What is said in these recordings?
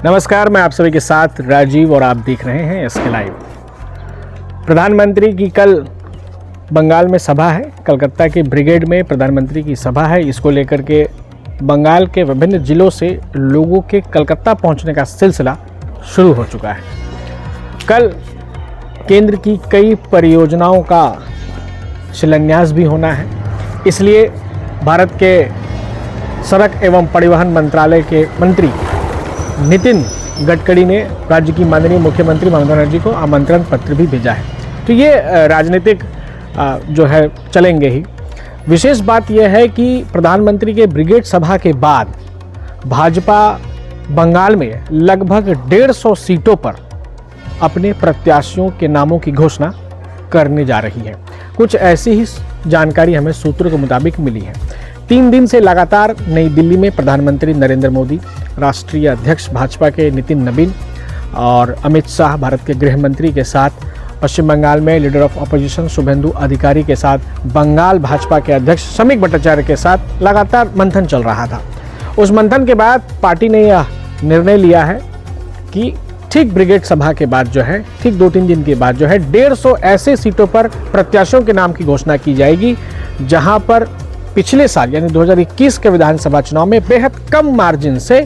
नमस्कार, मैं आप सभी के साथ राजीव और आप देख रहे हैं एसके लाइव। प्रधानमंत्री की कल बंगाल में सभा है। कलकत्ता के ब्रिगेड में प्रधानमंत्री की सभा है। इसको लेकर के बंगाल के विभिन्न जिलों से लोगों के कलकत्ता पहुंचने का सिलसिला शुरू हो चुका है। कल केंद्र की कई परियोजनाओं का शिलान्यास भी होना है, इसलिए भारत के सड़क एवं परिवहन मंत्रालय के मंत्री नितिन गडकरी ने राज्य की माननीय मुख्यमंत्री ममता बनर्जी को आमंत्रण पत्र भी भेजा है। तो ये राजनीतिक जो है चलेंगे ही। विशेष बात यह है कि प्रधानमंत्री के ब्रिगेड सभा के बाद भाजपा बंगाल में लगभग 150 सीटों पर अपने प्रत्याशियों के नामों की घोषणा करने जा रही है। कुछ ऐसी ही जानकारी हमें सूत्रों के मुताबिक मिली है। 3 दिन से लगातार नई दिल्ली में प्रधानमंत्री नरेंद्र मोदी, राष्ट्रीय अध्यक्ष भाजपा के नितिन नबीन और अमित शाह, भारत के गृह मंत्री के साथ पश्चिम बंगाल में लीडर ऑफ अपोजिशन शुभेंदु अधिकारी के साथ, बंगाल भाजपा के अध्यक्ष शमीक भट्टाचार्य के साथ लगातार मंथन चल रहा था। उस मंथन के बाद पार्टी ने यह निर्णय लिया है कि ठीक ब्रिगेड सभा के बाद जो है, ठीक 2-3 दिन के बाद जो है 150 ऐसे सीटों पर प्रत्याशियों के नाम की घोषणा की जाएगी जहां पर पिछले साल यानी 2021 के विधानसभा चुनाव में बेहद कम मार्जिन से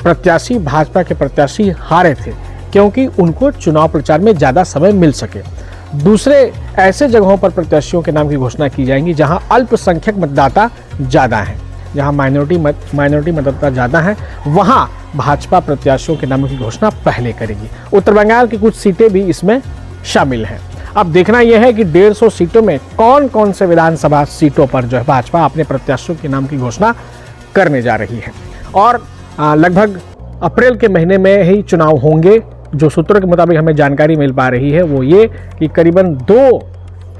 प्रत्याशी, भाजपा के प्रत्याशी हारे थे, क्योंकि उनको चुनाव प्रचार में ज़्यादा समय मिल सके। दूसरे ऐसे जगहों पर प्रत्याशियों के नाम की घोषणा की जाएंगी जहां अल्पसंख्यक मतदाता ज़्यादा हैं, जहां माइनॉरिटी मतदाता ज़्यादा हैं, वहां भाजपा प्रत्याशियों के नामों की घोषणा पहले करेगी। उत्तर बंगाल की कुछ सीटें भी इसमें शामिल हैं। अब देखना यह है कि 150 सीटों में कौन कौन से विधानसभा सीटों पर जो है भाजपा अपने प्रत्याशियों के नाम की घोषणा करने जा रही है। और लगभग अप्रैल के महीने में ही चुनाव होंगे। जो सूत्रों के मुताबिक हमें जानकारी मिल पा रही है वो ये कि करीबन 2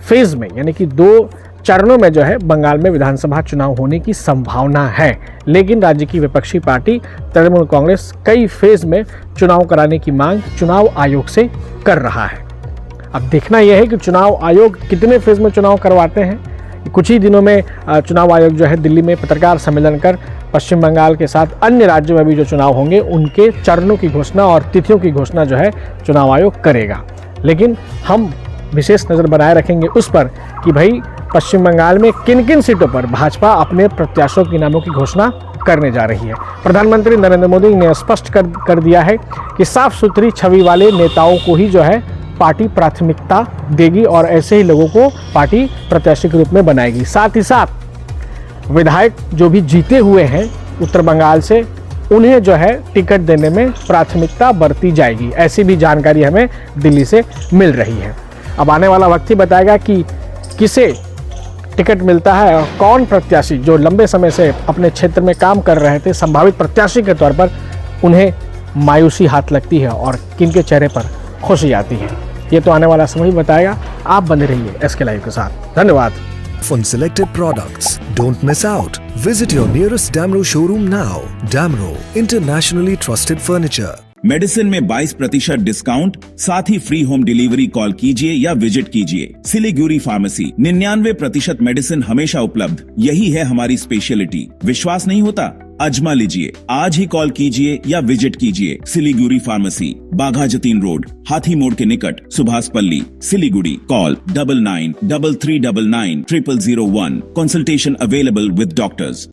फेज में यानी कि 2 चरणों में जो है बंगाल में विधानसभा चुनाव होने की संभावना है। लेकिन राज्य की विपक्षी पार्टी तृणमूल कांग्रेस कई फेज में चुनाव कराने की मांग चुनाव आयोग से कर रहा है। अब देखना यह है कि चुनाव आयोग कितने फेज में चुनाव करवाते हैं। कुछ ही दिनों में चुनाव आयोग जो है दिल्ली में पत्रकार सम्मेलन कर पश्चिम बंगाल के साथ अन्य राज्यों में भी जो चुनाव होंगे उनके चरणों की घोषणा और तिथियों की घोषणा जो है चुनाव आयोग करेगा। लेकिन हम विशेष नज़र बनाए रखेंगे उस पर कि भाई पश्चिम बंगाल में किन किन सीटों पर भाजपा अपने प्रत्याशियों के नामों की घोषणा करने जा रही है। प्रधानमंत्री नरेंद्र मोदी ने स्पष्ट कर दिया है कि साफ सुथरी छवि वाले नेताओं को ही जो है पार्टी प्राथमिकता देगी और ऐसे ही लोगों को पार्टी प्रत्याशी के रूप में बनाएगी। साथ ही साथ विधायक जो भी जीते हुए हैं उत्तर बंगाल से, उन्हें जो है टिकट देने में प्राथमिकता बरती जाएगी। ऐसी भी जानकारी हमें दिल्ली से मिल रही है। अब आने वाला वक्त ही बताएगा कि किसे टिकट मिलता है और कौन प्रत्याशी जो लंबे समय से अपने क्षेत्र में काम कर रहे थे संभावित प्रत्याशी के तौर पर, उन्हें मायूसी हाथ लगती है और किनके चेहरे पर खुशी आती है। ये तो आने वाला समय ही बताएगा। आप बने रहिए एसके लाइव के साथ। धन्यवाद। On selected products, don't miss out. Visit your nearest Damro showroom now. Damro, internationally trusted furniture. Medicine में 22% डिस्काउंट, साथ ही फ्री होम डिलीवरी। कॉल कीजिए या विजिट कीजिए सिलीगुड़ी फार्मेसी। 99% मेडिसिन हमेशा उपलब्ध। यही है हमारी स्पेशलिटी। विश्वास नहीं होता? आजमा लीजिए। आज ही कॉल कीजिए या विजिट कीजिए सिलीगुड़ी फार्मेसी, बाघा जतीन रोड, हाथी मोड़ के निकट, सुभाष पल्ली, Siliguri. Call 993399 0001। Consultation available with doctors.